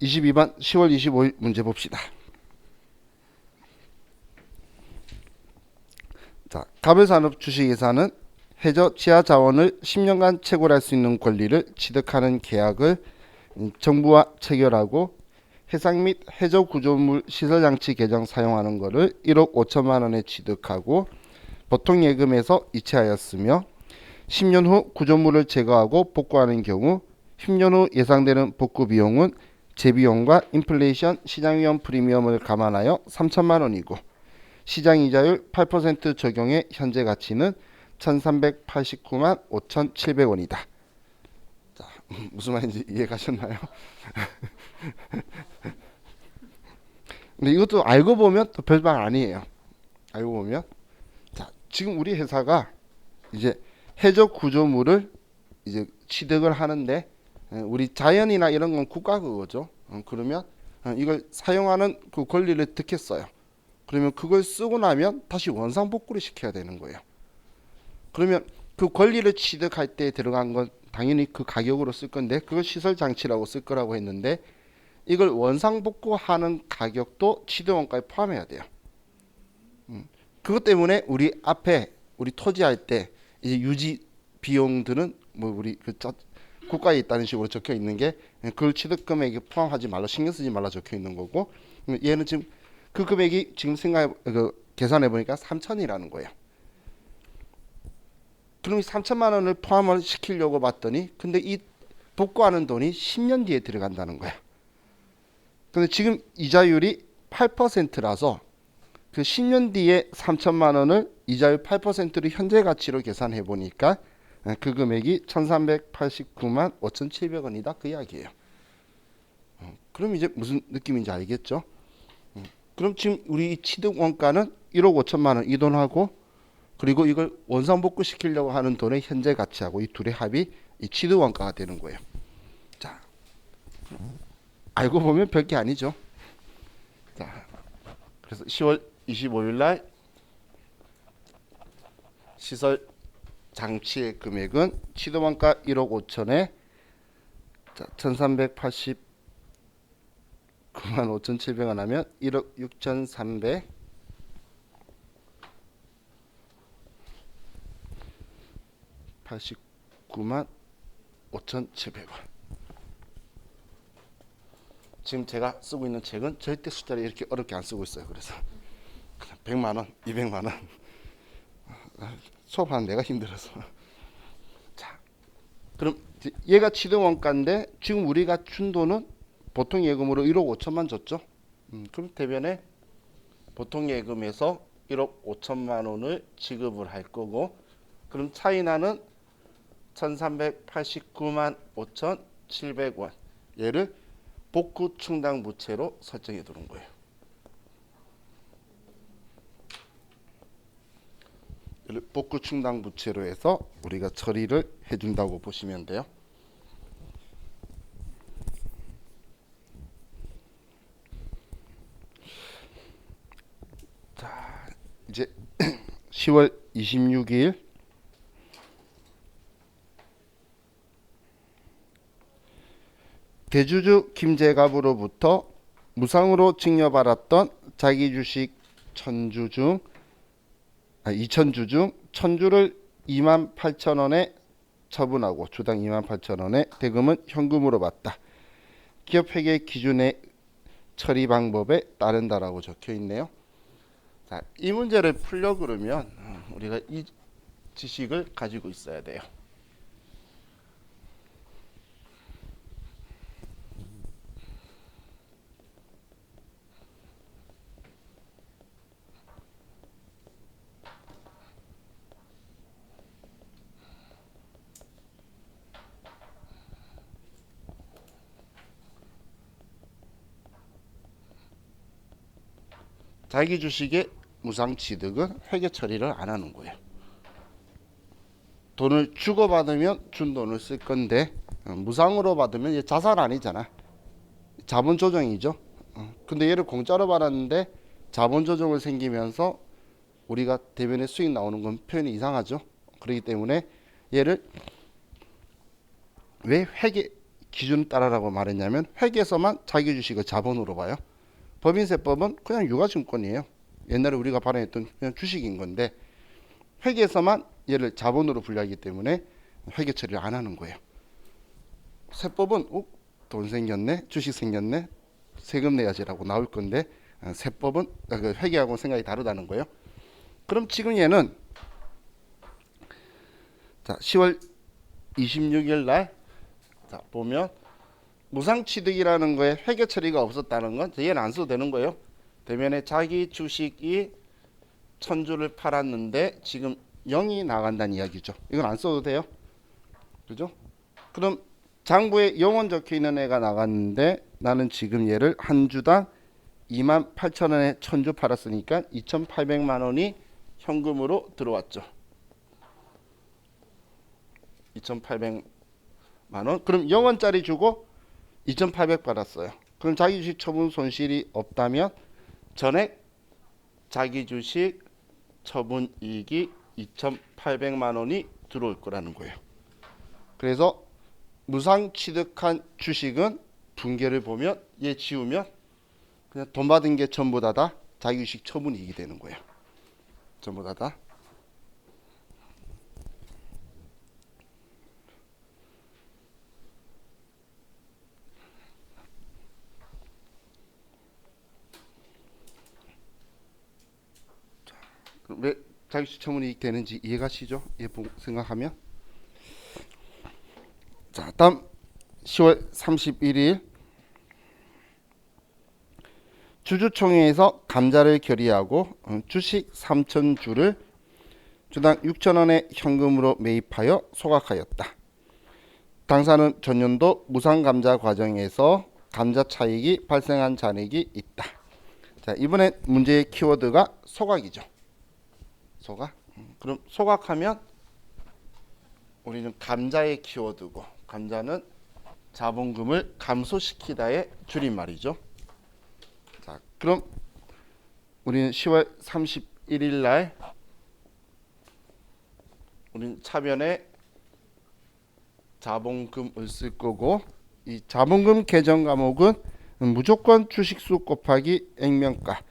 22번 10월 25일 문제 봅시다. 자, 가별산업 주식회사는 해저 지하 자원을 10년간 채굴할 수 있는 권리를 취득하는 계약을 정부와 체결하고 해상 및 해저 구조물 시설장치 개정 사용하는 것을 1억 5천만 원에 취득하고 보통 예금에서 이체하였으며 10년 후 구조물을 제거하고 복구하는 경우 10년 후 예상되는 복구 비용은 재비용과 인플레이션 시장위험 프리미엄을 감안하여 3천만 원이고 시장이자율 8% 적용의 현재 가치는 1389만 5,700원이다. 자, 무슨 말인지 이해가셨나요? 근데 이것도 알고 보면 또 별말 아니에요. 알고 보면 자, 지금 우리 회사가 이제 해저 구조물을 이제 취득을 하는데 우리 자연이나 이런 건 국가 그거죠. 그러면 이걸 사용하는 그 권리를 득했어요. 그러면 그걸 쓰고 나면 다시 원상복구를 시켜야 되는 거예요. 그러면 그 권리를 취득할 때 들어간 건 당연히 그 가격으로 쓸 건데 그걸 시설 장치라고 쓸 거라고 했는데 이걸 원상복구하는 가격도 취득원가에 포함해야 돼요. 그것 때문에 우리 앞에 우리 토지할 때 이제 유지 비용들은 뭐 우리 그 국가에 있다는 식으로 적혀 있는 게 그걸 취득 금액에 포함하지 말라 신경 쓰지 말라 적혀 있는 거고 얘는 지금 그 금액이 지금 계산해 보니까 3천이라는 거예요. 그럼 이 3천만 원을 포함을 시키려고 봤더니 근데 이 복구하는 돈이 10년 뒤에 들어간다는 거야. 근데 지금 이자율이 8%라서 그 10년 뒤에 3천만 원을 이자율 8%를 현재 가치로 계산해 보니까 그 금액이 1389만 5,700원이다 그 이야기예요. 그럼 이제 무슨 느낌인지 알겠죠? 그럼 지금 우리 취득 원가는 1억 5천만 원 이 돈하고 그리고 이걸 원상복구 시키려고 하는 돈의 현재 가치하고 이 둘의 합이 이 취득 원가가 되는 거예요. 자, 알고 보면 별게 아니죠. 자, 그래서 10월 25일 날 시설 장치의 금액은 취득 원가 1억 5천에 1389만 5,700원 하면 1억 6,389만 5,700원. 지금 제가 쓰고 있는 책은 절대 숫자를 이렇게 어렵게 안 쓰고 있어요. 그래서 그냥 100만 원, 200만 원 수업하는 내가 힘들어서. 자, 그럼 얘가 취득 원가인데 지금 우리가 준 돈은 보통 예금으로 1억 5천만 줬죠. 그럼 대변에 보통 예금에서 1억 5천만 원을 지급을 할 거고 그럼 차이나는 1389만 5,700원 얘를 복구 충당 부채로 설정해 두는 거예요. 얘를 복구 충당 부채로 해서 우리가 처리를 해준다고 보시면 돼요. 자, 이제 10월 26일 대주주 김재갑으로부터 무상으로 증여받았던 자기 주식 2,000주 중 1,000주를 28,000원에 처분하고 주당 28,000원에 대금은 현금으로 받다. 기업회계 기준의 처리 방법에 따른다라고 적혀 있네요. 자, 이 문제를 풀려 그러면 우리가 이 지식을 가지고 있어야 돼요. 자기 주식의 무상 취득은 회계 처리를 안 하는 거예요. 돈을 주고 받으면 준 돈을 쓸 건데 무상으로 받으면 이제 자산 아니잖아. 자본 조정이죠. 근데 얘를 공짜로 받았는데 자본 조정을 생기면서 우리가 대변에 수익 나오는 건 표현이 이상하죠. 그렇기 때문에 얘를 왜 회계 기준 따라라고 말했냐면 회계에서만 자기 주식을 자본으로 봐요. 법인세법은 그냥 유가증권이에요. 옛날에 우리가 발행했던 그냥 주식인 건데 회계에서만 얘를 자본으로 분류하기 때문에 회계 처리를 안 하는 거예요. 세법은 돈 생겼네, 주식 생겼네, 세금 내야지라고 나올 건데 세법은 회계하고 생각이 다르다는 거예요. 그럼 지금 얘는 자 10월 26일 날 자, 보면 무상취득이라는 거에 회계 처리가 없었다는 건 얘는 안 써도 되는 거예요. 대면에 자기 주식이 1000주를 팔았는데 지금 0이 나간다는 이야기죠. 이건 안 써도 돼요. 그죠? 그럼 장부에 0원 적혀 있는 애가 나갔는데 나는 지금 얘를 한 주당 28,000원에 1000주 팔았으니까 2,800만 원이 현금으로 들어왔죠. 2,800만 원. 그럼 0원짜리 주고 2,800 받았어요. 그럼 자기 주식 처분 손실이 없다면 전액 자기 주식 처분 이익이 2,800만 원이 들어올 거라는 거예요. 그래서 무상 취득한 주식은 분계를 보면 얘 지우면 그냥 돈 받은 게 전부 다 자기 주식 처분 이익이 되는 거예요. 전부 다. 왜 자기주식 처분 이익 되는지 이해가시죠? 생각하면 자 다음 10월 31일 주주총회에서 감자를 결의하고 주식 3,000주를 주당 6,000원에 현금으로 매입하여 소각하였다. 당사는 전년도 무상감자 과정에서 감자 차익이 발생한 잔액이 있다. 자 이번에 문제의 키워드가 소각이죠. 소각. 그럼 소각하면 우리는 감자의 키워드고 감자는 자본금을 감소시키다의 줄임말이죠. 자, 그럼 우리는 10월 31일 날 우리는 차변에 자본금을 쓸 거고 이 자본금 계정 과목은 무조건 주식수 곱하기 액면가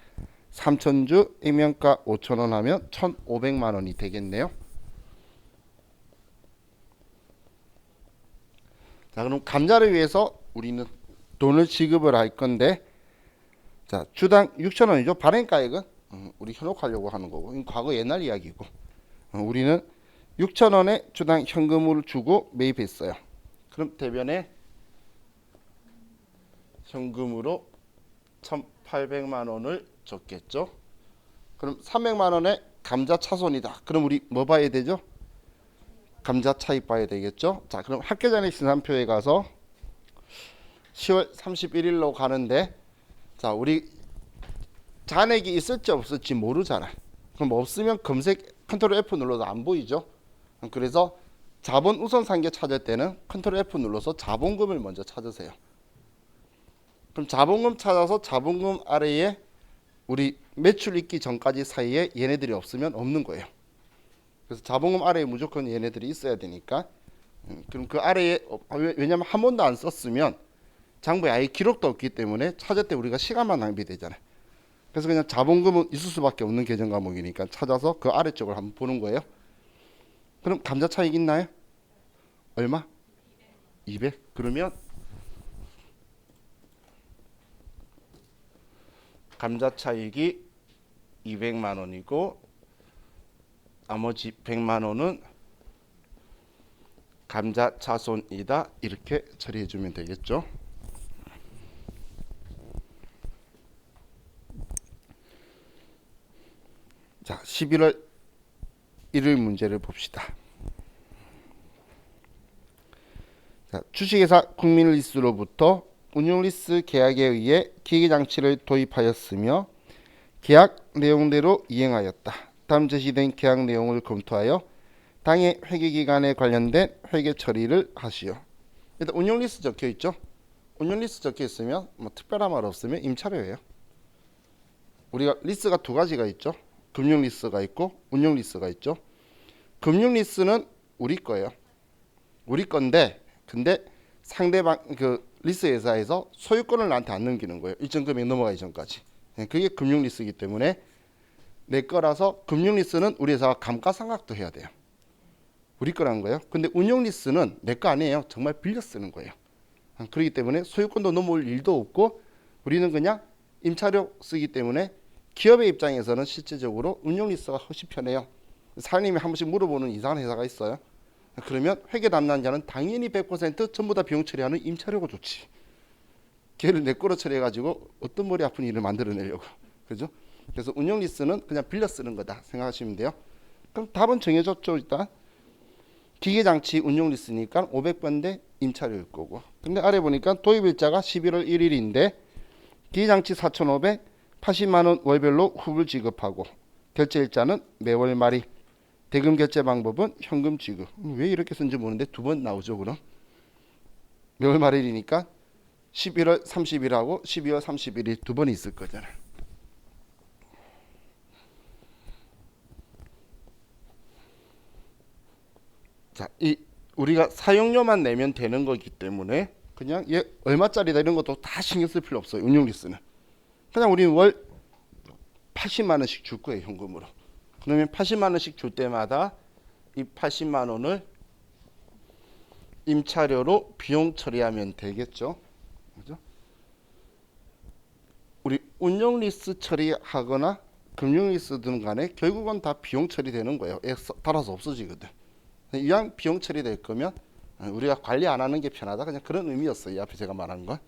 3,000주 액면가 5,000원 하면 1,500만 원이 되겠네요. 자, 그럼 감자를 위해서 우리는 돈을 지급을 할 건데 자, 주당 6,000원이죠. 발행가액은 우리 현혹하려고 하는 거고 이건 과거 옛날 이야기고 우리는 6,000원에 주당 현금을 주고 매입했어요. 그럼 대변에 현금으로 1,800만 원을 줬겠죠. 그럼 300만 원에 감자 차손이다. 그럼 우리 뭐 봐야 되죠? 감자 차익 봐야 되겠죠. 자, 그럼 학계장의 신산표에 가서 10월 31일로 가는데 자, 우리 잔액이 있을지 없을지 모르잖아. 그럼 없으면 검색 컨트롤 F 눌러도 안 보이죠. 그래서 자본 우선 상계 찾을 때는 컨트롤 F 눌러서 자본금을 먼저 찾으세요. 그럼 자본금 찾아서 자본금 아래에 우리 매출 있기 전까지 사이에 얘네들이 없으면 없는 거예요. 그래서 자본금 아래에 무조건 얘네들이 있어야 되니까 그럼 그 아래에 왜냐면 한 번도 안 썼으면 장부에 아예 기록도 없기 때문에 찾을 때 우리가 시간만 낭비되잖아요. 그래서 그냥 자본금은 있을 수밖에 없는 계정 과목이니까 찾아서 그 아래쪽을 한번 보는 거예요. 그럼 감자 차익 있나요? 얼마? 200. 그러면 감자 차익이 200만 원이고 나머지 100만 원은 감자 차손이다. 이렇게 처리해 주면 되겠죠. 자, 11월 1일 문제를 봅시다. 자, 주식회사 국민리스로부터 운용리스 계약에 의해 기계장치를 도입하였으며 계약 내용대로 이행하였다. 다음 제시된 계약 내용을 검토하여 당해 회계기간에 관련된 회계 처리를 하시오. 일단 운용리스 적혀있죠. 운용리스 적혀있으면 뭐 특별한 말 없으면 임차료예요. 우리가 리스가 두 가지가 있죠. 금융리스가 있고 운용리스가 있죠. 금융리스는 우리 거예요. 우리 건데 근데 상대방 그 리스 회사에서 소유권을 나한테 안 넘기는 거예요. 일정 금액 넘어가기 전까지. 그게 금융 리스이기 때문에 내 거라서 금융 리스는 우리 회사가 감가상각도 해야 돼요. 우리 거라는 거예요. 근데 운용 리스는 내 거 아니에요. 정말 빌려 쓰는 거예요. 그렇기 때문에 소유권도 넘어올 일도 없고 우리는 그냥 임차료 쓰기 때문에 기업의 입장에서는 실제적으로 운용 리스가 훨씬 편해요. 사장님이 한 번씩 물어보는 이상한 회사가 있어요. 그러면 회계 담당자는 당연히 100% 전부 다 비용 처리하는 임차료가 좋지. 걔를 내 거로 처리해가지고 어떤 머리 아픈 일을 만들어내려고. 그죠? 그래서 운용 리스는 그냥 빌려 쓰는 거다 생각하시면 돼요. 그럼 답은 정해졌죠. 일단 기계장치 운용 리스니까 500번대 임차료일 거고. 근데 아래 보니까 도입일자가 11월 1일인데 기계장치 4,500 80만 원 월별로 후불 지급하고 결제일자는 매월 말이. 대금 결제 방법은 현금 지급. 왜 이렇게 쓴지 모르는데 두 번 나오죠. 그럼 매월 말일이니까 11월 30일하고 12월 31일 두 번 있을 거잖아요. 자, 이 우리가 사용료만 내면 되는 거기 때문에 그냥 얘 얼마짜리다 이런 것도 다 신경 쓸 필요 없어요. 운용 리스는 그냥 우리는 월 80만 원씩 줄 거예요. 현금으로. 그러면 80만 원씩 줄 때마다 이 80만 원을 임차료로 비용 처리하면 되겠죠. 그죠? 우리 운용 리스 처리하거나 금융 리스든 간에 결국은 다 비용 처리되는 거예요. 따라서 없어지거든. 이왕 비용 처리될 거면 우리가 관리 안 하는 게 편하다. 그냥 그런 의미였어요. 이 앞에 제가 말한 건.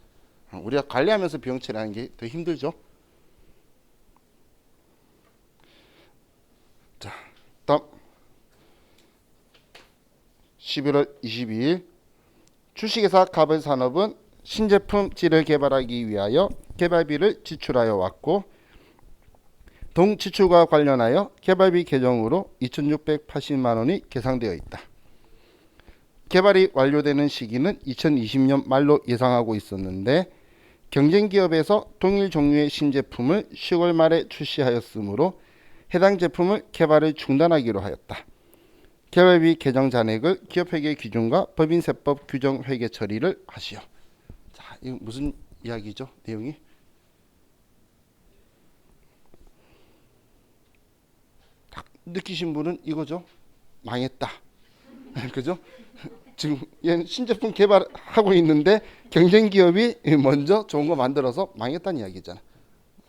우리가 관리하면서 비용 처리하는 게 더 힘들죠. 자, 다음 11월 22일 주식회사 가벌산업은 신제품 질을 개발하기 위하여 개발비를 지출하여 왔고 동지출과 관련하여 개발비 계정으로 2,680만 원이 계상되어 있다. 개발이 완료되는 시기는 2020년 말로 예상하고 있었는데 경쟁기업에서 동일 종류의 신제품을 10월 말에 출시하였으므로 해당 제품을 개발을 중단하기로 하였다. 개발비 계정 잔액을 기업회계 기준과 법인세법 규정 회계 처리를 하시오. 자, 이거 무슨 이야기죠? 내용이? 딱 느끼신 분은 이거죠? 망했다. 그죠? 지금 얘는 신제품 개발하고 있는데 경쟁 기업이 먼저 좋은 거 만들어서 망했다는 이야기잖아.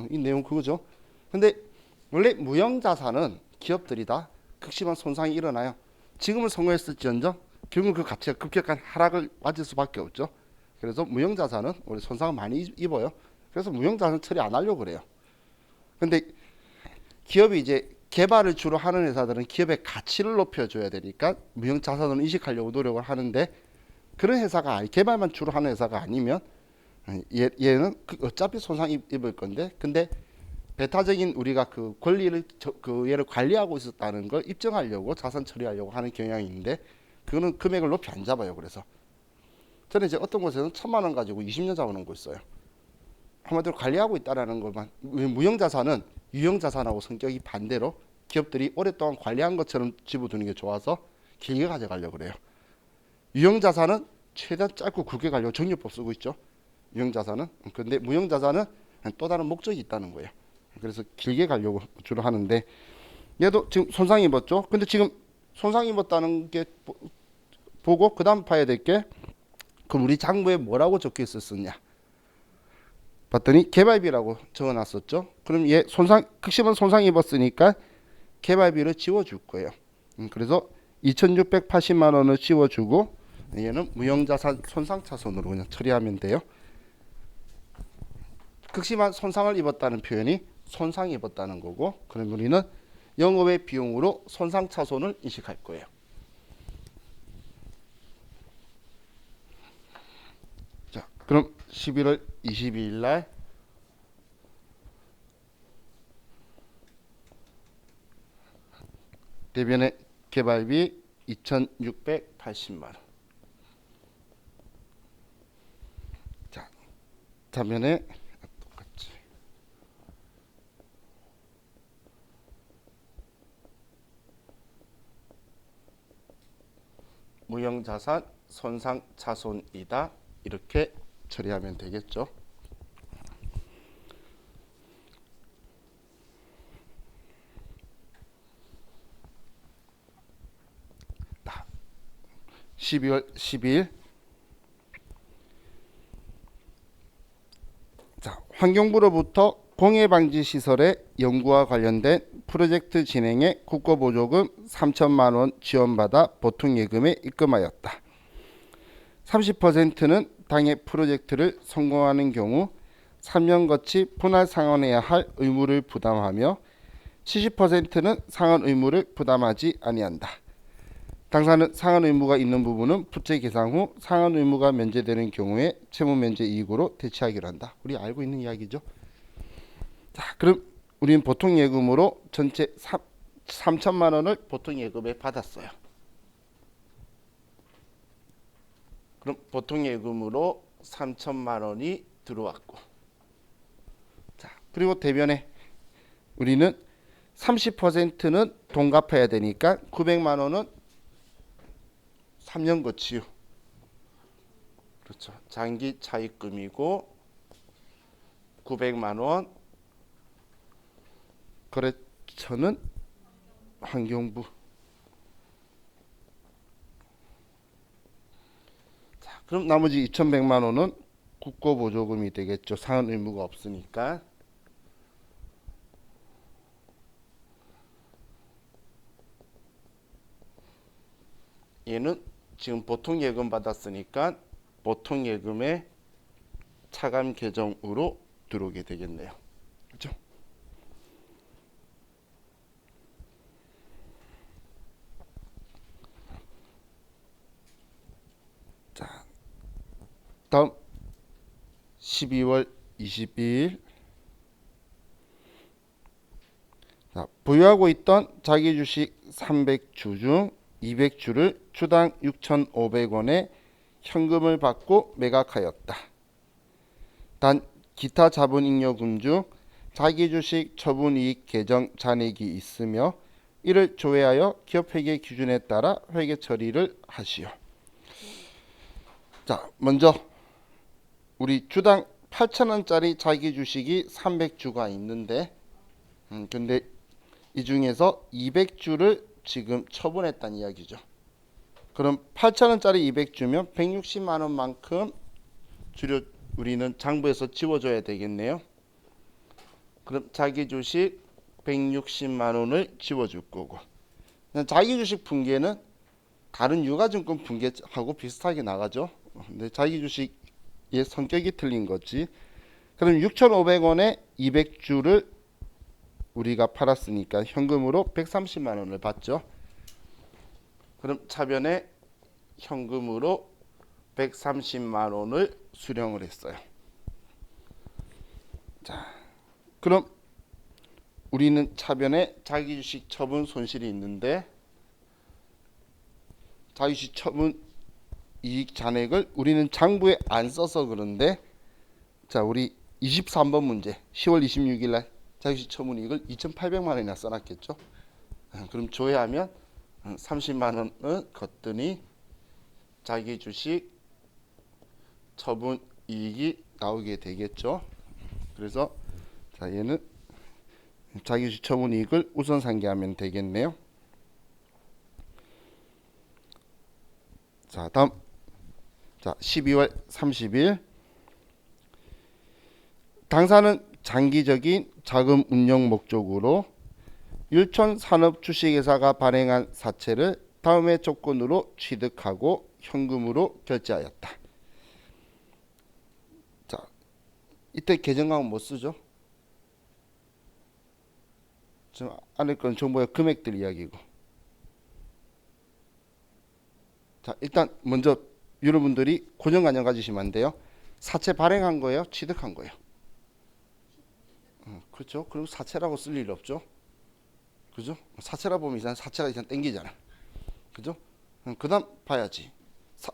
이 내용 그거죠. 근데 원래 무형 자산은 기업들이 다 극심한 손상이 일어나요. 지금은 성공했을지언정 결국 그 가치가 급격한 하락을 맞을 수밖에 없죠. 그래서 무형 자산은 원래 손상을 많이 입어요. 그래서 무형 자산 처리 안 하려고 그래요. 근데 기업이 이제 개발을 주로 하는 회사들은 기업의 가치를 높여줘야 되니까 무형 자산을 인식하려고 노력을 하는데 그런 회사가 아니 개발만 주로 하는 회사가 아니면 얘는 어차피 손상 입을 건데 근데 배타적인 우리가 그 권리를 그 얘를 관리하고 있었다는 걸 입증하려고 자산 처리하려고 하는 경향이 있는데 그거는 금액을 높이 안 잡아요. 그래서 저는 이제 어떤 곳에서는 1,000만 원 가지고 20년 잡아놓은 거 있어요. 한마디로 관리하고 있다라는 것만. 무형 자산은 유형 자산하고 성격이 반대로 기업들이 오랫동안 관리한 것처럼 집어두는 게 좋아서 길게 가져가려고 그래요. 유형 자산은 최대한 짧고 굵게 가려고 정리법 쓰고 있죠. 유형 자산은. 근데 무형 자산은 또 다른 목적이 있다는 거예요. 그래서 길게 가려고 주로 하는데 얘도 지금 손상 입었죠. 근데 지금 손상 입었다는 게 보고 그 다음 봐야 될 게 그럼 우리 장부에 뭐라고 적혀 있었냐 봤더니 개발비라고 적어놨었죠. 그럼 얘 극심한 손상 입었으니까 개발비를 지워줄 거예요. 그래서 2,680만 원을 지워주고 얘는 무형자산 손상차손으로 그냥 처리하면 돼요. 극심한 손상을 입었다는 표현이 손상 입었다는 거고 그럼 우리는 영업의 비용으로 손상차손을 인식할 거예요. 자, 그럼 11월 22일 날 대변의 개발비 2,680만 원. 자, 자면에 똑같이 무형자산 손상차손이다. 이렇게 처리하면 되겠죠. 자, 12월 12일. 자, 환경부로부터 공해방지 시설의 연구와 관련된 프로젝트 진행에 국고보조금 3천만 원 지원받아 보통예금에 입금하였다. 30%는 당해 프로젝트를 성공하는 경우 3년 거치 분할 상환해야 할 의무를 부담하며 70%는 상환 의무를 부담하지 아니한다. 당사는 상환 의무가 있는 부분은 부채 계산 후 상환 의무가 면제되는 경우에 채무 면제 이익으로 대체하기로 한다. 우리 알고 있는 이야기죠. 자, 그럼 우리는 보통 예금으로 전체 3천만 원을 보통 예금에 받았어요. 그럼 보통 예금으로 3천만 원이 들어왔고, 자, 그리고 대변에 우리는 30%는 돈 갚아야 되니까 900만 원은 3년 거치요. 그렇죠. 장기 차입금이고 900만 원 거래처는 환경부. 자, 그럼 나머지 2,100만 원은 국고보조금이 되겠죠. 상환 의무가 없으니까. 얘는 지금 보통 예금 받았으니까 보통 예금의 차감 계정으로 들어오게 되겠네요. 그렇죠? 자, 다음 12월 22일. 자, 보유하고 있던 자기 주식 300주 중 200주를 주당 6,500원에 현금을 받고 매각하였다. 단 기타 자본잉여금 중 자기 주식 처분이익 계정 잔액이 있으며 이를 조회하여 기업회계 기준에 따라 회계 처리를 하시오. 자, 먼저 우리 주당 8,000원짜리 자기 주식이 300주가 있는데 근데 이 중에서 200주를 지금 처분했다는 이야기죠. 그럼 8,000원짜리 200주면 160만 원만큼 우리는 장부에서 지워줘야 되겠네요. 그럼 자기 주식 160만 원을 지워줄 거고, 자기 주식 분괴는 다른 유가증권 분괴하고 비슷하게 나가죠. 근데 자기 주식의 성격이 틀린 거지. 그럼 6,500원에 200주를 우리가 팔았으니까 현금으로 130만 원을 받죠. 그럼 차변에 현금으로 130만 원을 수령을 했어요. 자, 그럼 우리는 차변에 자기주식 처분 손실이 있는데 자기주식 처분 이익 잔액을 우리는 장부에 안 써서 그런데, 자, 우리 23번 문제 10월 26일 날 자기주식 처분 이익을 2,800만 원이나 써놨겠죠. 그럼 조회하면 30만 원은 걷더니 자기 주식 처분 이익이 나오게 되겠죠. 그래서 자, 얘는 자기 주식 처분 이익을 우선 상기하면 되겠네요. 자, 다음. 자, 12월 30일. 당사는 장기적인 자금 운용 목적으로 율촌 산업 주식회사가 발행한 사채를 다음의 조건으로 취득하고 현금으로 결제하였다. 자, 이때 계정강은 못 쓰죠. 지금 안에 건 정보의 금액들 이야기고. 자, 일단 먼저 여러분들이 고정관념 가지시면 안 돼요. 사채 발행한 거예요? 취득한 거예요? 그렇죠. 그럼 사채라고 쓸 일 없죠. 그죠? 사채라 보면 이상 사채가 이상 땡기잖아. 그죠? 그 다음 봐야지.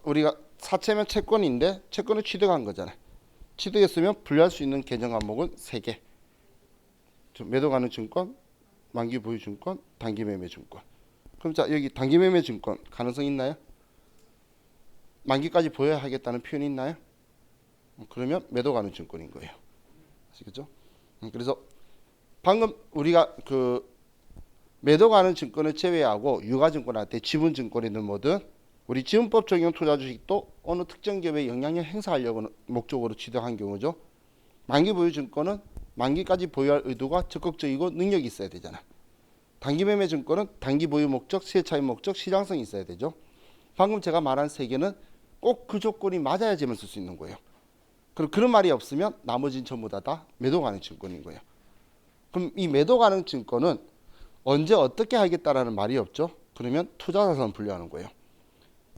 우리가 사채면 채권인데 채권을 취득한 거잖아. 취득했으면 분류할 수 있는 계정 항목은 3개. 매도 가능 증권, 만기 보유 증권, 단기 매매 증권. 그럼 자, 여기 단기 매매 증권 가능성 있나요? 만기까지 보여야 하겠다는 표현이 있나요? 그러면 매도 가능 증권인 거예요. 아시겠죠? 그래서 방금 우리가 그 매도 가능 증권을 제외하고 유가 증권한테 지분 증권이든 뭐든 우리 지분법 적용 투자 주식도 어느 특정 기업에 영향력 행사하려고 목적으로 취득한 경우죠. 만기 보유 증권은 만기까지 보유할 의도가 적극적이고 능력이 있어야 되잖아. 단기 매매 증권은 단기 보유 목적, 시세 차익 목적, 시장성이 있어야 되죠. 방금 제가 말한 세 개는 꼭 그 조건이 맞아야지만 쓸 수 있는 거예요. 그럼 그런 말이 없으면 나머지는 전부 다 매도 가능 증권인 거예요. 그럼 이 매도 가능 증권은 언제 어떻게 하겠다라는 말이 없죠. 그러면 투자자산 분류하는 거예요.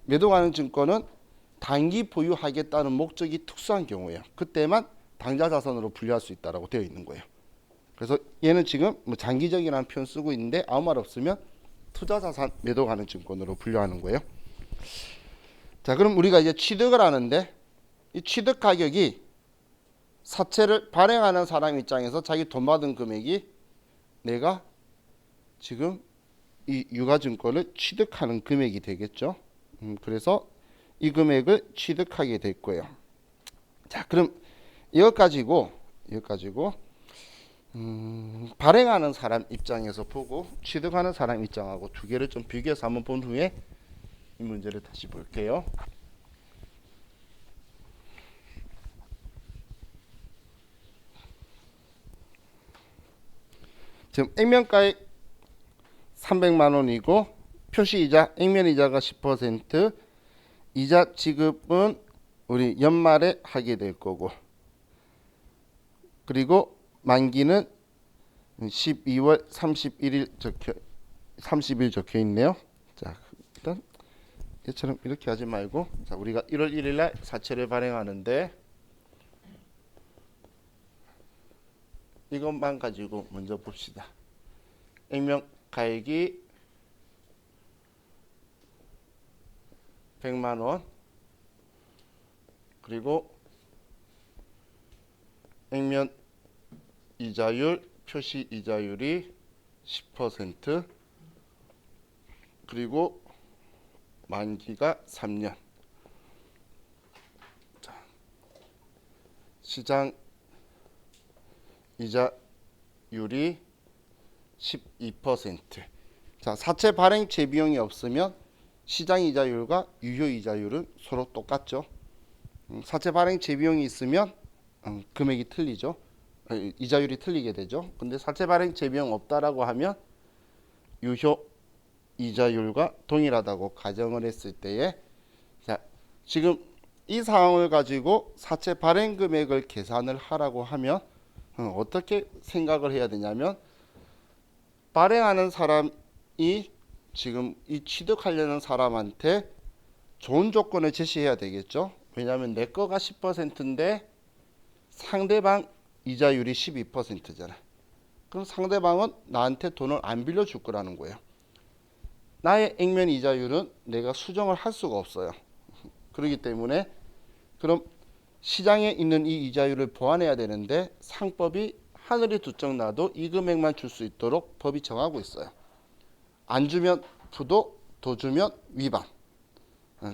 매도 가능 증권은 단기 보유하겠다는 목적이 특수한 경우예요. 그때만 당좌자산으로 분류할 수 있다라고 되어 있는 거예요. 그래서 얘는 지금 뭐 장기적이라는 표현 쓰고 있는데 아무 말 없으면 투자자산 매도 가능 증권으로 분류하는 거예요. 자, 그럼 우리가 이제 취득을 하는데 이 취득 가격이 사채를 발행하는 사람 입장에서 자기 돈 받은 금액이 내가 지금 이 유가증권을 취득하는 금액이 되겠죠. 그래서 이 금액을 취득하게 될 거예요. 자, 그럼 이것 가지고 발행하는 사람 입장에서 보고 취득하는 사람 입장하고 두 개를 좀 비교해서 한번 본 후에 이 문제를 다시 볼게요. 지금 액면가액 300만 원이고 표시이자 액면이자가 10% 이자 지급은 우리 연말에 하게 될 거고 그리고 만기는 12월 30일 적혀 있네요. 자, 일단 얘처럼 이렇게 하지 말고 자, 우리가 1월 1일 날 사채를 발행하는데 이것만 가지고 먼저 봅시다. 액면 가액이 100만 원 그리고 액면 이자율 표시 이자율이 10% 그리고 만기가 3년. 자, 시장 이자율이 12%. 자, 사채 발행 재비용이 없으면 시장 이자율과 유효 이자율은 서로 똑같죠. 사채 발행 재비용이 있으면 금액이 틀리죠. 이자율이 틀리게 되죠. 근데 사채 발행 재비용 없다라고 하면 유효 이자율과 동일하다고 가정을 했을 때에 자, 지금 이 상황을 가지고 사채 발행 금액을 계산을 하라고 하면 어떻게 생각을 해야 되냐면 발행하는 사람이 지금 이 취득하려는 사람한테 좋은 조건을 제시해야 되겠죠. 왜냐하면 내 거가 10%인데 상대방 이자율이 12%잖아. 그럼 상대방은 나한테 돈을 안 빌려줄 거라는 거예요. 나의 액면 이자율은 내가 수정을 할 수가 없어요. 그렇기 때문에 그럼 시장에 있는 이 이자율을 보완해야 되는데 상법이 하늘이 두 쪽 나도 이 금액만 줄 수 있도록 법이 정하고 있어요. 안 주면 부도, 더 주면 위반.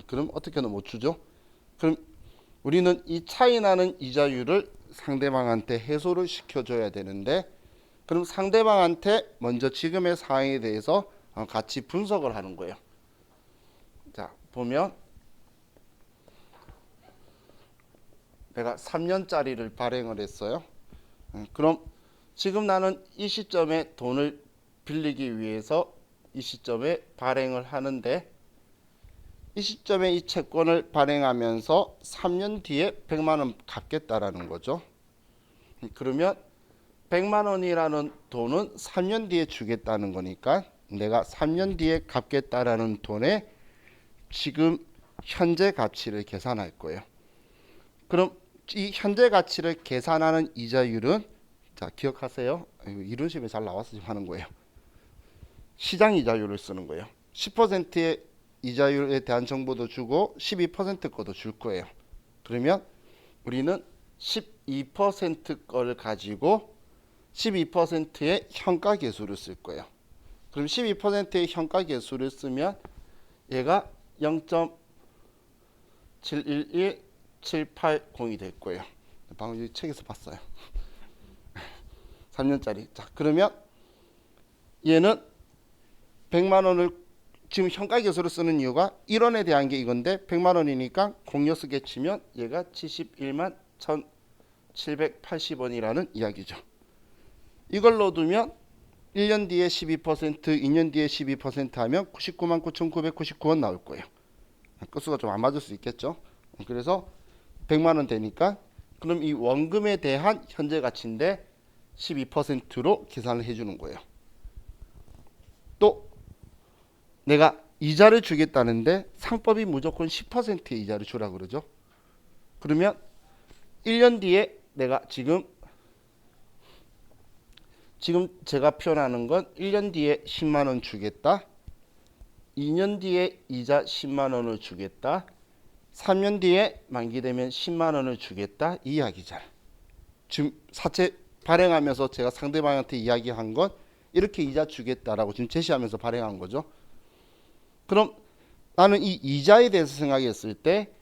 그럼 어떻게든 못 주죠. 그럼 우리는 이 차이 나는 이자율을 상대방한테 해소를 시켜줘야 되는데 그럼 상대방한테 먼저 지금의 상황에 대해서 같이 분석을 하는 거예요. 자, 보면 내가 3년짜리를 발행을 했어요. 그럼 지금 나는 이 시점에 돈을 빌리기 위해서 이 시점에 발행을 하는데 이 시점에 이 채권을 발행하면서 3년 뒤에 100만 원 갚겠다라는 거죠. 그러면 100만 원이라는 돈은 3년 뒤에 주겠다는 거니까 내가 3년 뒤에 갚겠다라는 돈의 지금 현재 가치를 계산할 거예요. 그럼 이 현재 가치를 계산하는 이자율은 자, 기억하세요. 이런 식으로 잘 나와서 지금 하는 거예요. 시장 이자율을 쓰는 거예요. 10%의 이자율에 대한 정보도 주고 12% 거도 줄 거예요. 그러면 우리는 12% 거를 가지고 12%의 현가 계수를 쓸 거예요. 그럼 12%의 현가 계수를 쓰면 얘가 0.711 780이 될 거예요. 방금 여기 책에서 봤어요. 3년짜리. 자, 그러면 얘는 100만 원을 지금 현가계수로 쓰는 이유가 1원에 대한 게 이건데 100만 원이니까 공여수계 치면 얘가 71만 1,780원이라는 이야기죠. 이걸로 두면 1년 뒤에 12%, 2년 뒤에 12% 하면 99만 9,999원 나올 거예요. 건수가 좀 안 맞을 수 있겠죠. 그래서 100만 원 되니까 그럼 이 원금에 대한 현재 가치인데 12%로 계산을 해주는 거예요. 또 내가 이자를 주겠다는데 상법이 무조건 10%의 이자를 주라 그러죠. 그러면 1년 뒤에 내가 지금 제가 표현하는 건 1년 뒤에 10만 원 주겠다. 2년 뒤에 이자 10만 원을 주겠다. 3년 뒤에 만기되면 10만 원을 주겠다. 이 이야기잖아. 지금 사채 발행하면서 제가 상대방한테 이야기한 건 이렇게 이자 주겠다라고 지금 제시하면서 발행한 거죠. 그럼 나는 이 이자에 대해서 생각했을 때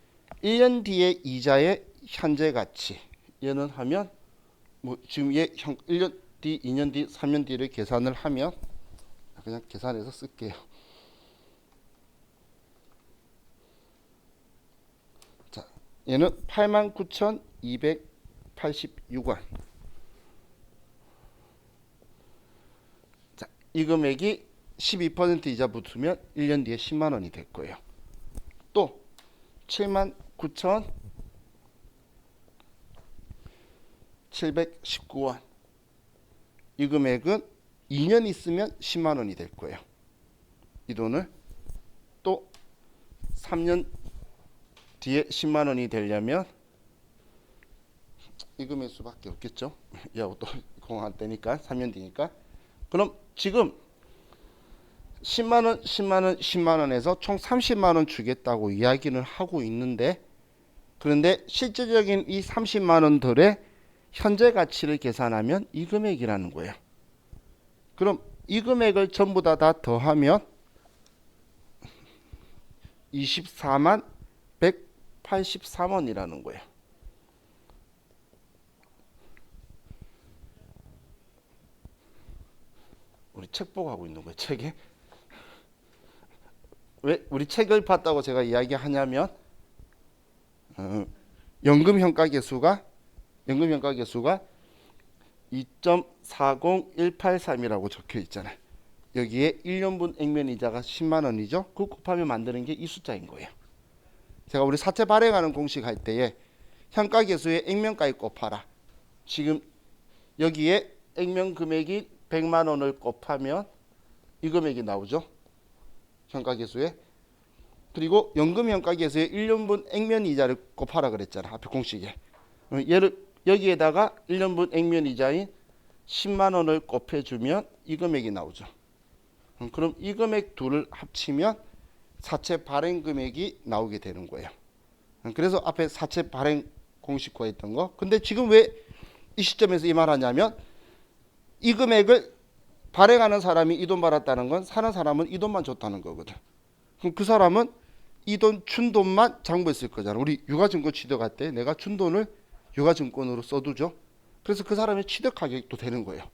1년 뒤에 이자의 현재 가치 얘는 하면 뭐 지금 얘 1년 뒤, 2년 뒤, 3년 뒤를 계산을 하면 그냥 계산해서 쓸게요. 자, 얘는 89,286원. 자, 이 금액이 12% 이자 붙으면 1년 뒤에 10만 원이 될 거예요. 또 79,719원. 이 금액은 2년 있으면 10만 원이 될 거예요. 이 돈을 또 3년 뒤에 10만 원이 되려면 이 금액 수밖에 없겠죠. 야, 또 공항 때니까 3년 뒤니까. 그럼 지금 10만 원, 10만 원, 10만 원에서 총 30만 원 주겠다고 이야기는 하고 있는데 그런데 실질적인 이 30만 원들의 현재 가치를 계산하면 이 금액이라는 거예요. 그럼 이 금액을 전부 다 더하면 24만 183원이라는 거예요. 우리 책 보고 하고 있는 거예요. 책에. 왜 우리 책을 봤다고 제가 이야기하냐면 연금 현가 계수가 2.40183이라고 적혀 있잖아요. 여기에 1년분 액면 이자가 10만 원이죠. 그 곱하면 만드는 게 이 숫자인 거예요. 제가 우리 사채 발행하는 공식 할 때에 현가 계수의 액면가액 곱하라. 지금 여기에 액면 금액이 100만 원을 곱하면 이 금액이 나오죠. 현가 계수에. 그리고 연금 현가 계수의 1년분 액면 이자를 곱하라 그랬잖아. 앞에 공식에. 얘를 여기에다가 1년분 액면 이자인 10만 원을 곱해주면 이 금액이 나오죠. 그럼 이 금액 둘을 합치면 사채 발행 금액이 나오게 되는 거예요. 그래서 앞에 사채 발행 공식화 했던 거. 근데 지금 왜 이 시점에서 이 말 하냐면 이 금액을 발행하는 사람이 이 돈 받았다는 건 사는 사람은 이 돈만 줬다는 거거든. 그럼 그 사람은 이 돈 준 돈만 장부했을 거잖아. 우리 유가증권 취득할 때 내가 준 돈을 유가증권으로 써두죠. 그래서 그 사람의 취득 가격도 되는 거예요.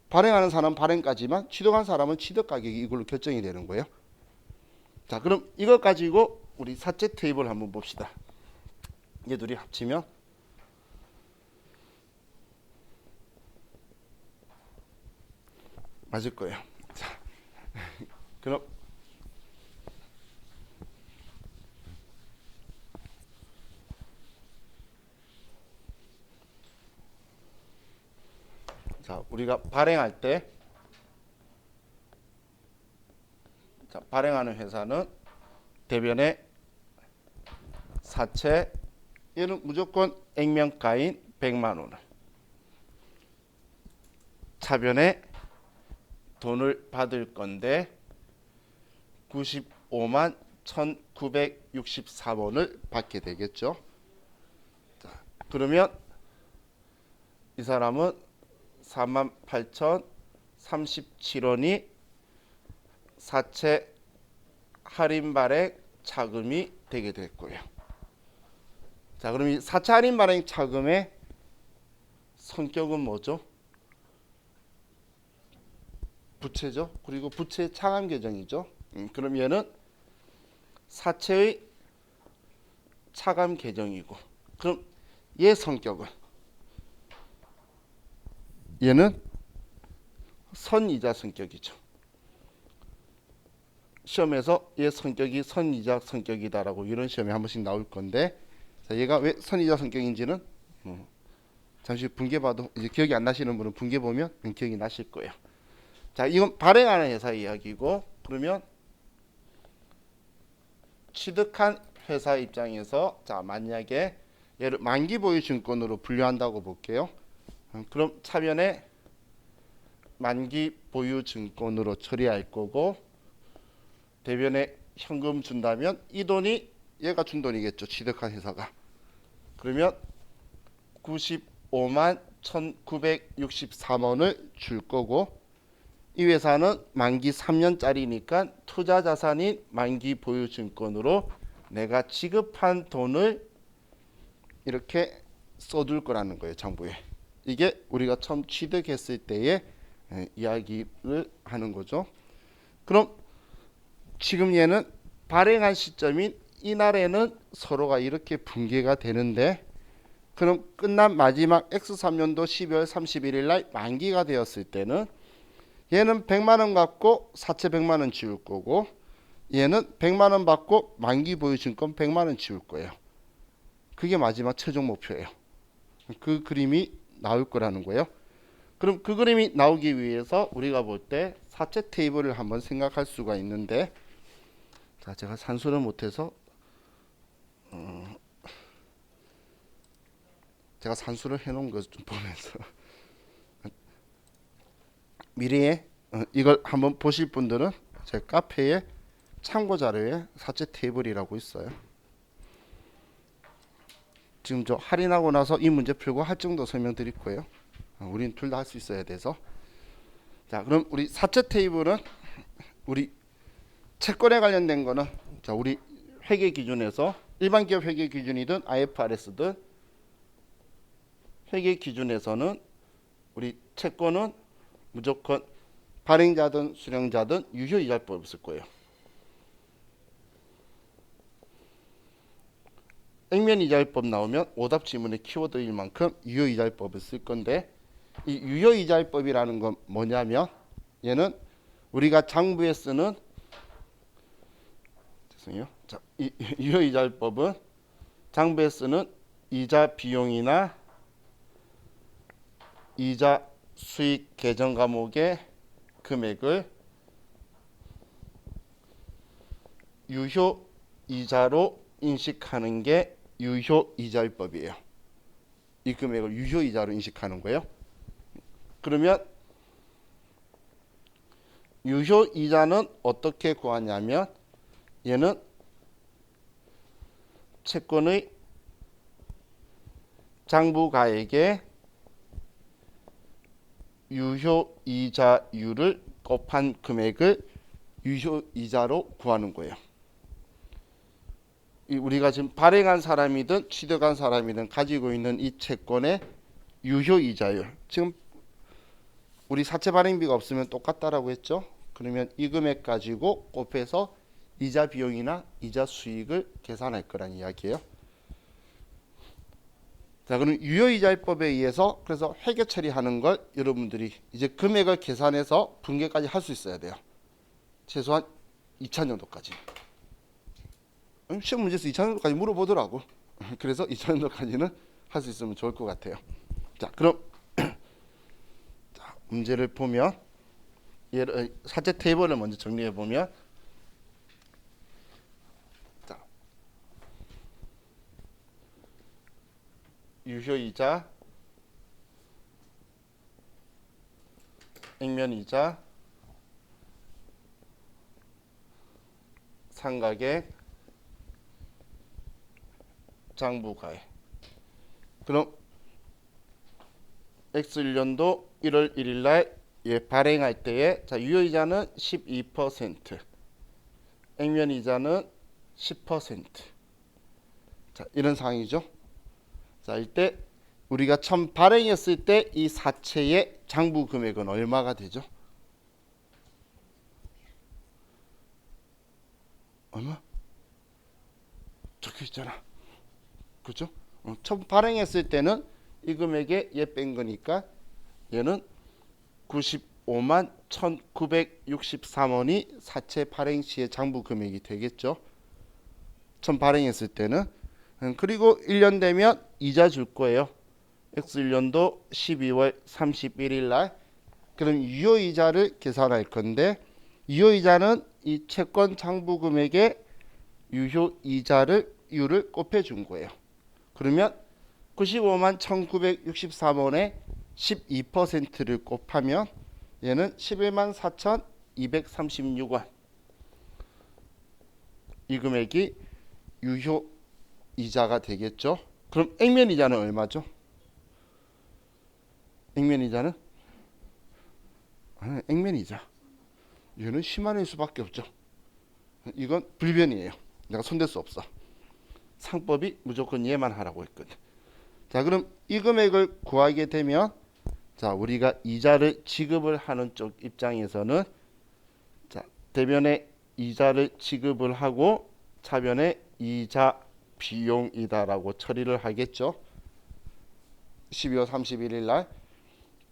발행하는 사람은 발행까지만 취득한 사람은 취득 가격이 이걸로 결정이 되는 거예요. 자, 그럼 이걸 가지고 우리 사채 테이블 한번 봅시다. 얘 둘이 합치면 맞을 거예요. 자, 그럼 자, 우리가 발행할 때 자, 발행하는 회사는 대변에 사채 얘는 무조건 액면가인 100만 원을 차변에 돈을 받을 건데 95만 1964원을 받게 되겠죠. 자, 그러면 이 사람은 48,037원이 사채 할인 발행 차금이 되게 될 거예요. 자, 그럼 이 4차 할인 발행 차금의 성격은 뭐죠? 부채죠. 그리고 부채 차감 계정이죠. 그럼 얘는 사채의 차감 계정이고, 그럼 얘 성격은 얘는 선이자 성격이죠. 시험에서 얘 성격이 선이자 성격이다라고 이런 시험에 한 번씩 나올 건데, 자, 얘가 왜 선이자 성격인지는 잠시 분계 봐도 이제 기억이 안 나시는 분은 분계 보면 기억이 나실 거예요. 자, 이건 발행하는 회사 이야기고, 그러면 취득한 회사 입장에서 자, 만약에 얘를 만기 보유 증권으로 분류한다고 볼게요. 그럼 차변에 만기 보유 증권으로 처리할 거고, 대변에 현금 준다면 이 돈이 얘가 준 돈이겠죠. 취득한 회사가. 그러면 95만 1963원을 줄 거고, 이 회사는 만기 3년짜리니까 투자 자산인 만기 보유 증권으로 내가 지급한 돈을 이렇게 써둘 거라는 거예요. 정부에. 이게 우리가 처음 취득했을 때의 이야기를 하는 거죠. 그럼 지금 얘는 발행한 시점인 이날에는 서로가 이렇게 분계가 되는데, 그럼 끝난 마지막 X3년도 12월 31일 날 만기가 되었을 때는 얘는 100만 원 갖고 사채 100만 원 지울 거고, 얘는 100만 원 받고 만기 보유 증권 100만 원 지울 거예요. 그게 마지막 최종 목표예요. 그 그림이 나올 거라는 거예요. 그럼 그 그림이 나오기 위해서 우리가 볼 때 사채 테이블을 한번 생각할 수가 있는데, 자, 제가 산수를 못해서 제가 산수를 해놓은 거 좀 보면서 미래에 이걸 한번 보실 분들은 제 카페에 참고 자료에 사채 테이블이라고 있어요. 지금 저 할인하고 나서 이 문제 풀고 할증도 설명드릴 거예요. 우린 둘 다 할 수 있어야 돼서. 자, 그럼 우리 사채 테이블은 우리 채권에 관련된 거는, 자, 우리 회계 기준에서 일반 기업 회계 기준이든 IFRS든 회계 기준에서는 우리 채권은 무조건 발행자든 수령자든 유효이자법을 쓸 거예요. 액면이자율법 나오면 오답 지문의 키워드일 만큼 유효이자율법을 쓸 건데, 이 유효이자율법이라는 건 뭐냐면, 얘는 우리가 장부에 쓰는, 죄송해요. 자, 이 유효이자율법은 장부에 쓰는 이자 비용이나 이자 수익 계정 과목의 금액을 유효이자로 인식하는 게 유효이자율법이에요. 이 금액을 유효이자로 인식하는 거예요. 그러면 유효이자는 어떻게 구하냐면, 얘는 채권의 장부가액의 유효이자율을 곱한 금액을 유효이자로 구하는 거예요. 우리가 지금 발행한 사람이든 취득한 사람이든 가지고 있는 이 채권의 유효이자율, 지금 우리 사채 발행비가 없으면 똑같다라고 했죠. 그러면 이 금액 가지고 곱해서 이자 비용이나 이자 수익을 계산할 거란 이야기예요. 자, 그럼 유효이자율법에 의해서 그래서 회계 처리하는 걸 여러분들이 이제 금액을 계산해서 분계까지 할 수 있어야 돼요. 최소한 2000년도까지. 시험 문제에서 2000년도까지 물어보더라고. 그래서 2000년도까지는 할 수 있으면 좋을 것 같아요. 자, 그럼 자, 문제를 보면 얘를 사채 테이블을 먼저 정리해 보면, 자, 유효이자, 액면이자, 상가액, 장부가액. 그럼 X1년도 1월 1일 날 발행할 때에, 자, 유효이자는 12%, 액면이자는 10%. 자, 이런 상황이죠. 자, 이때 우리가 처음 발행했을 때 이 사채의 장부 금액은 얼마가 되죠? 얼마? 적혀 있잖아. 그죠? 처음 발행했을 때는 이 금액에 얘 뺀 거니까 얘는 95만 1963원이 사채 발행 시의 장부 금액이 되겠죠. 처음 발행했을 때는. 그리고 1년 되면 이자 줄 거예요. X1년도 12월 31일 날. 그럼 유효이자를 계산할 건데 유효이자는 이 채권 장부 금액에 유효이자를 곱해준 거예요. 그러면 95만 1963원에 12%를 곱하면 얘는 11만 4,236원. 이 금액이 유효이자가 되겠죠. 그럼 액면이자는 얼마죠? 액면이자는? 액면이자. 얘는 10만 원일 수밖에 없죠. 이건 불변이에요. 내가 손댈 수 없어. 상법이 무조건 얘만 하라고 했거든. 자, 그럼 이 금액을 구하게 되면 자, 우리가 이자를 지급을 하는 쪽 입장에서는 자, 대변에 이자를 지급을 하고 차변에 이자 비용이다라고 처리를 하겠죠. 12월 31일 날.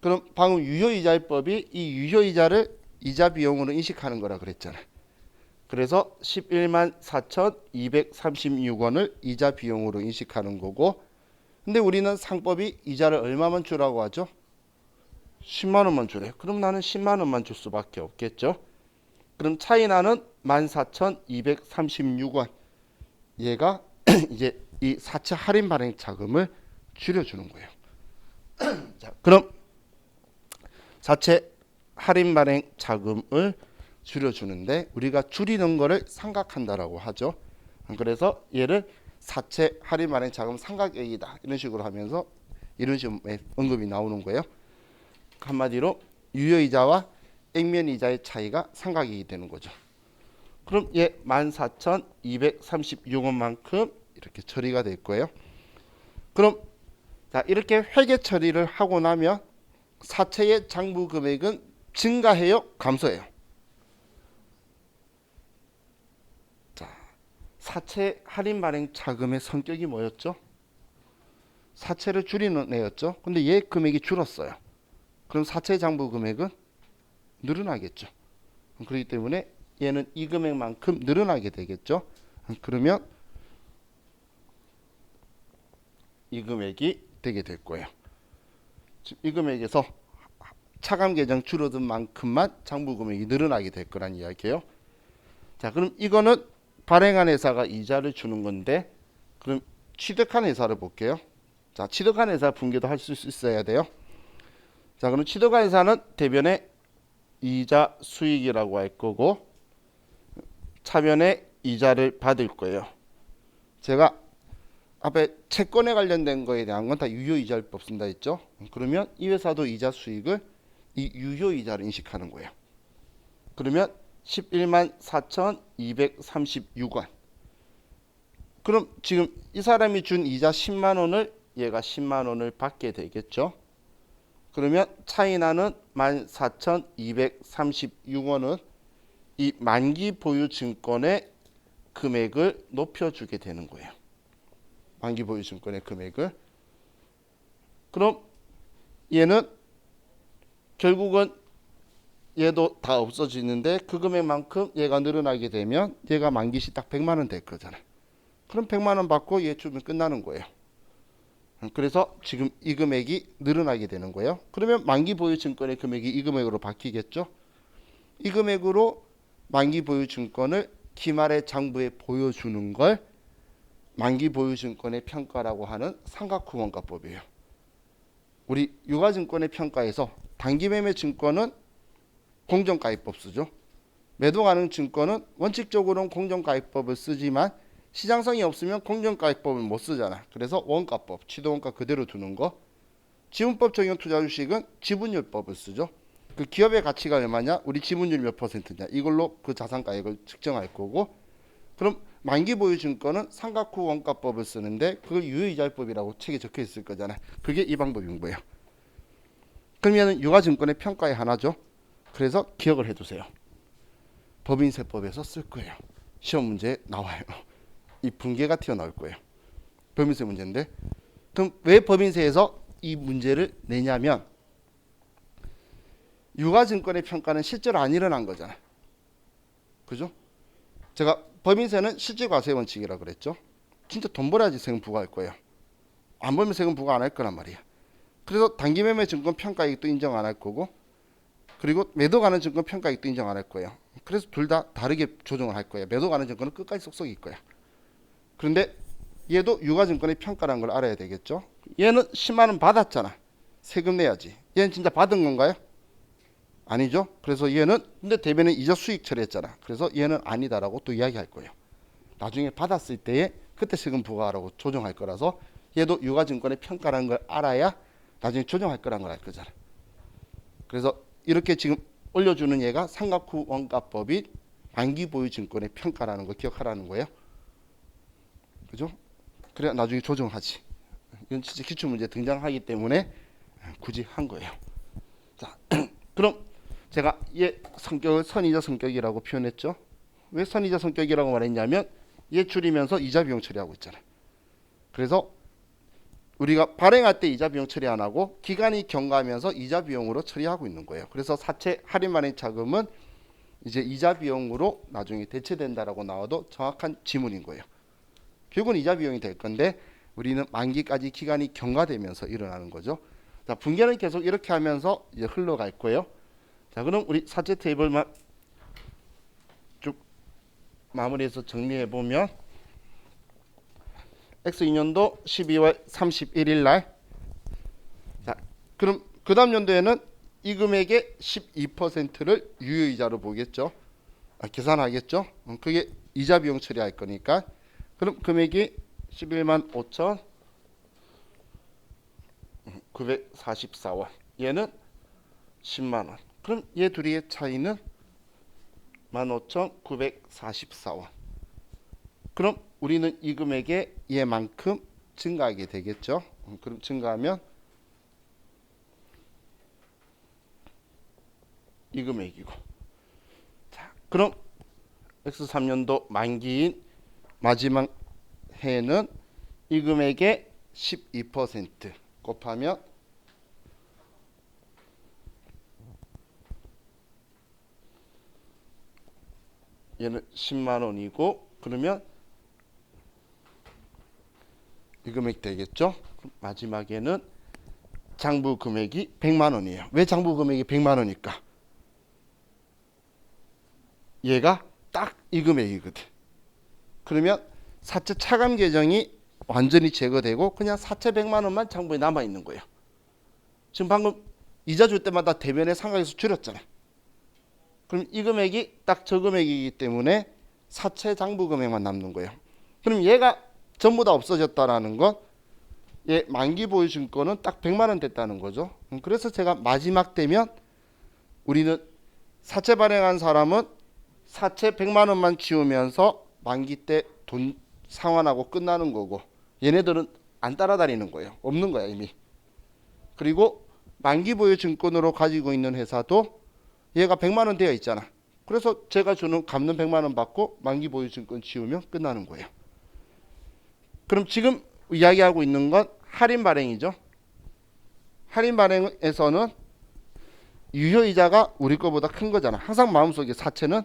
그럼 방금 유효이자법이 이 유효이자를 이자 비용으로 인식하는 거라 그랬잖아. 그래서 11만 4,236원을 이자 비용으로 인식하는 거고, 근데 우리는 상법이 이자를 얼마만 주라고 하죠? 10만 원만 주래. 그럼 나는 10만 원만 줄 수밖에 없겠죠. 그럼 차이 나는 14,236원. 얘가 이제 이 사채 할인 발행 자금을 줄여주는 거예요. 자, 그럼 사채 할인 발행 자금을 줄여주는데 우리가 줄이는 거를 삼각한다라고 하죠. 그래서 얘를 사채 할인 발행 자금 삼각액이다 이런 식으로 하면서 이런 식으로 언급이 나오는 거예요. 한마디로 유효이자와 액면이자의 차이가 삼각액이 되는 거죠. 그럼 얘 14,236원만큼 이렇게 처리가 될 거예요. 그럼 자, 이렇게 회계 처리를 하고 나면 사채의 장부 금액은 증가해요, 감소해요? 자, 사채 할인 발행 자금의 성격이 뭐였죠? 사채를 줄이는 애였죠. 근데 얘 금액이 줄었어요. 그럼 사채 장부 금액은 늘어나겠죠. 그렇기 때문에 얘는 이 금액만큼 늘어나게 되겠죠. 그러면 이 금액이 되게 될 거예요. 이 금액에서 차감 계정 줄어든 만큼만 장부 금액이 늘어나게 될 거란 이야기예요. 자, 그럼 이거는 발행한 회사가 이자를 주는 건데, 그럼 취득한 회사를 볼게요. 자, 취득한 회사 분계도 할 수 있어야 돼요. 자, 그럼 취득한 회사는 대변에 이자 수익이라고 할 거고 차변에 이자를 받을 거예요. 제가 앞에 채권에 관련된 거에 대한 건 다 유효이자율법 쓴다 했죠. 그러면 이 회사도 이자 수익을 이 유효이자로 인식하는 거예요. 그러면 11만 4,236원. 그럼 지금 이 사람이 준 이자 10만 원을 얘가 10만 원을 받게 되겠죠. 그러면 차이 나는 14,236원은 이 만기 보유 증권의 금액을 높여주게 되는 거예요. 만기 보유 증권의 금액을. 그럼 얘는 결국은 얘도 다 없어지는데 그 금액만큼 얘가 늘어나게 되면 얘가 만기 시 딱 100만 원 될 거잖아. 그럼 100만 원 받고 얘 주면 끝나는 거예요. 그래서 지금 이 금액이 늘어나게 되는 거예요. 그러면 만기 보유 증권의 금액이 이 금액으로 바뀌겠죠. 이 금액으로 만기 보유 증권을 기말의 장부에 보여주는 걸 만기 보유 증권의 평가라고 하는 삼각후원가법이에요. 우리 유가증권의 평가에서 단기매매 증권은 공정가입법 쓰죠. 매도 가능 증권은 원칙적으로는 공정가입법을 쓰지만 시장성이 없으면 공정가입법을 못 쓰잖아. 그래서 원가법, 취득원가 그대로 두는 거. 지분법 적용 투자주식은 지분율법을 쓰죠. 그 기업의 가치가 얼마냐? 우리 지분율 몇 퍼센트냐? 이걸로 그 자산가액을 측정할 거고. 그럼 만기 보유 증권은 삼각 후 원가법을 쓰는데 그걸 유효이자율법이라고 책에 적혀 있을 거잖아요. 그게 이 방법인 거예요. 그러면 유가증권의 평가의 하나죠. 그래서 기억을 해두세요. 법인세법에서 쓸 거예요. 시험 문제에 나와요. 이 분계가 튀어나올 거예요. 법인세 문제인데 그럼 왜 법인세에서 이 문제를 내냐면 유가증권의 평가는 실제로 안 일어난 거잖아요. 그죠? 제가 법인세는 실질과세 원칙이라고 그랬죠. 진짜 돈 벌어야지 세금 부과할 거예요. 안 벌면 세금 부과 안 할 거란 말이야. 그래서 단기매매 증권 평가이익도 인정 안 할 거고 그리고 매도 가는 증권 평가이익도 인정 안 할 거예요. 그래서 둘 다 다르게 조정을 할 거예요. 매도 가는 증권은 끝까지 쏙쏙일 거야. 그런데 얘도 유가증권의 평가라는 걸 알아야 되겠죠. 얘는 10만 원 받았잖아. 세금 내야지. 얘는 진짜 받은 건가요? 아니죠. 그래서 얘는 근데 대변에 이자 수익 처리했잖아. 그래서 얘는 아니다라고 또 이야기할 거예요. 나중에 받았을 때에 그때 세금 부과하라고 조정할 거라서 얘도 유가증권의 평가라는 걸 알아야 나중에 조정할 거라는 걸 알 거잖아. 그래서 이렇게 지금 올려주는 얘가 삼각 후 원가법이 만기 보유 증권의 평가라는 거 기억하라는 거예요. 그죠? 그래야 나중에 조정하지. 이건 진짜 기출문제 등장하기 때문에 굳이 한 거예요. 자, 그럼 제가 얘 성격을 선이자 성격이라고 표현했죠. 왜 선이자 성격이라고 말했냐면 얘 줄이면서 이자 비용 처리하고 있잖아요. 그래서 우리가 발행할 때 이자 비용 처리 안 하고 기간이 경과하면서 이자 비용으로 처리하고 있는 거예요. 그래서 사채 할인 만행 차금은 이제 이자 비용으로 나중에 대체된다라고 나와도 정확한 지문인 거예요. 결국은 이자 비용이 될 건데 우리는 만기까지 기간이 경과되면서 일어나는 거죠. 자, 분계는 계속 이렇게 하면서 이제 흘러갈 거예요. 자, 그럼 우리 사채 테이블만 쭉 마무리해서 정리해 보면 X2년도 12월 31일 날 자, 그럼 그 다음 연도에는 이 금액의 12%를 유효이자로 보겠죠. 계산하겠죠. 그게 이자 비용 처리할 거니까 그럼 금액이 11만 5,944원 얘는 10만원 그럼 얘 둘이의 차이는 15,944원 그럼 우리는 이 금액에 얘만큼 증가하게 되겠죠. 그럼 증가하면 이 금액이고 자, 그럼 X3년도 만기인 마지막 해는 이 금액의 12% 곱하면 얘는 10만 원이고 그러면 이 금액 되겠죠. 마지막에는 장부 금액이 100만 원이에요. 왜 장부 금액이 100만 원일까? 얘가 딱 이 금액이거든. 그러면 사채 차감 계정이 완전히 제거되고 그냥 사채 100만 원만 장부에 남아 있는 거예요. 지금 방금 이자 줄 때마다 대변에 상각에서 줄였잖아. 그럼 이 금액이 딱 저 금액이기 때문에 사채 장부 금액만 남는 거예요. 그럼 얘가 전부 다 없어졌다라는 건 얘 만기 보유 증권은 딱 100만 원 됐다는 거죠. 그래서 제가 마지막 되면 우리는 사채 발행한 사람은 사채 100만 원만 지우면서 만기 때 돈 상환하고 끝나는 거고 얘네들은 안 따라다니는 거예요. 없는 거야 이미. 그리고 만기 보유 증권으로 가지고 있는 회사도 얘가 100만 원 되어 있잖아. 그래서 제가 주는 갚는 100만 원 받고 만기 보유 증권 지우면 끝나는 거예요. 그럼 지금 이야기하고 있는 건 할인 발행이죠. 할인 발행에서는 유효이자가 우리 거보다 큰 거잖아. 항상 마음속에 사채는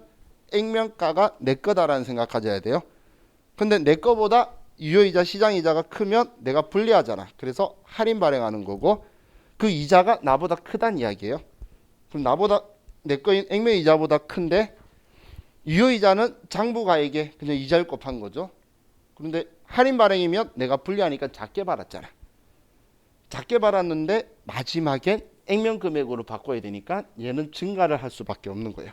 액면가가 내 거다라는 생각 가져야 돼요. 근데 내 거보다 유효이자 시장이자가 크면 내가 불리하잖아. 그래서 할인 발행하는 거고 그 이자가 나보다 크다는 이야기예요. 그럼 나보다 내 거인 액면이자보다 큰데 유효이자는 장부가액에 그냥 이자율 곱한 거죠. 그런데 할인 발행이면 내가 불리하니까 작게 받았잖아. 작게 받았는데 마지막엔 액면 금액으로 바꿔야 되니까 얘는 증가를 할 수밖에 없는 거예요.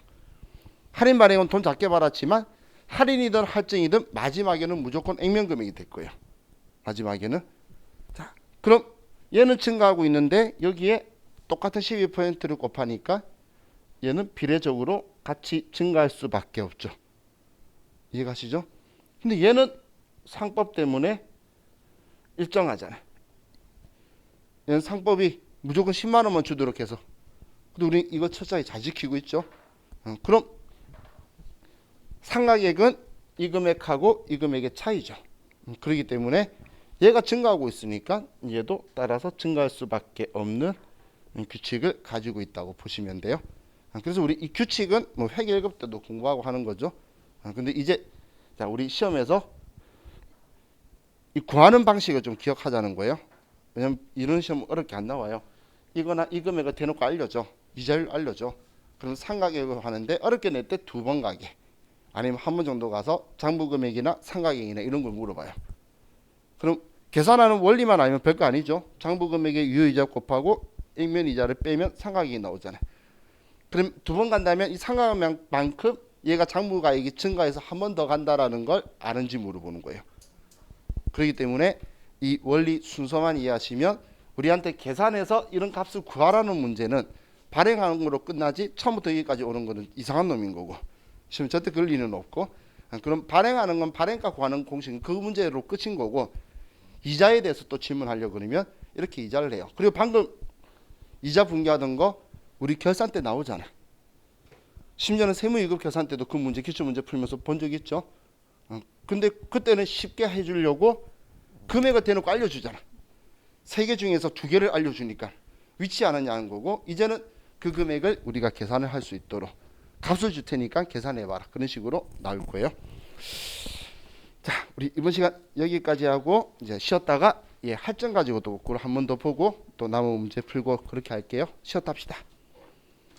할인 발행은 돈 작게 받았지만 할인이든 할증이든 마지막에는 무조건 액면 금액이 될 거예요. 마지막에는. 자, 그럼 얘는 증가하고 있는데 여기에 똑같은 12%를 곱하니까 얘는 비례적으로 같이 증가할 수밖에 없죠. 이해가시죠? 근데 얘는 상법 때문에 일정하잖아. 얘는 상법이 무조건 10만 원만 주도록 해서. 근데 우리 이거 철저하게 잘 지키고 있죠. 그럼 상가액은 이 금액하고 이 금액의 차이죠. 그렇기 때문에 얘가 증가하고 있으니까 얘도 따라서 증가할 수밖에 없는 규칙을 가지고 있다고 보시면 돼요. 그래서 우리 이 규칙은 뭐 회계 1급 때도 공부하고 하는 거죠. 근데 이제 자 우리 시험에서 이 구하는 방식을 좀 기억하자는 거예요. 왜냐면 이런 시험 어렵게 안 나와요. 이거나 이 금액을 대놓고 알려줘. 이자율 알려줘. 그럼 상가계획을 하는데 어렵게 낼 때 두 번 가게. 아니면 한 번 정도 가서 장부금액이나 상가계획이나 이런 걸 물어봐요. 그럼 계산하는 원리만 알면 별거 아니죠. 장부금액의 유효이자 곱하고 액면이자를 빼면 상가계획이 나오잖아요. 그럼 두 번 간다면 이 상가금액만큼 얘가 장부가액이 증가해서 한 번 더 간다라는 걸 아는지 물어보는 거예요. 그렇기 때문에 이 원리 순서만 이해하시면 우리한테 계산해서 이런 값을 구하라는 문제는 발행하는 거로 끝나지 처음부터 여기까지 오는 거는 이상한 놈인 거고 시험 절대 그럴 리는 없고 그럼 발행하는 건 발행가 구하는 공식은 그 문제로 끝인 거고 이자에 대해서 또 질문하려고 그러면 이렇게 이자를 해요. 그리고 방금 이자 분기하던 거 우리 결산 때 나오잖아. 심지어는 세무이급 결산 때도 그 문제 기출문제 풀면서 본 적 있죠. 근데 그때는 쉽게 해주려고 금액을 대놓고 알려주잖아. 세 개 중에서 두 개를 알려주니까 위치 아느냐는 거고 이제는 그 금액을 우리가 계산을 할 수 있도록 값을 줄 테니까 계산해봐라. 그런 식으로 나올 거예요. 자, 우리 이번 시간 여기까지 하고 이제 쉬었다가 할점 가지고 또 그걸 한 번 더 보고 또 남은 문제 풀고 그렇게 할게요. 쉬었다 합시다.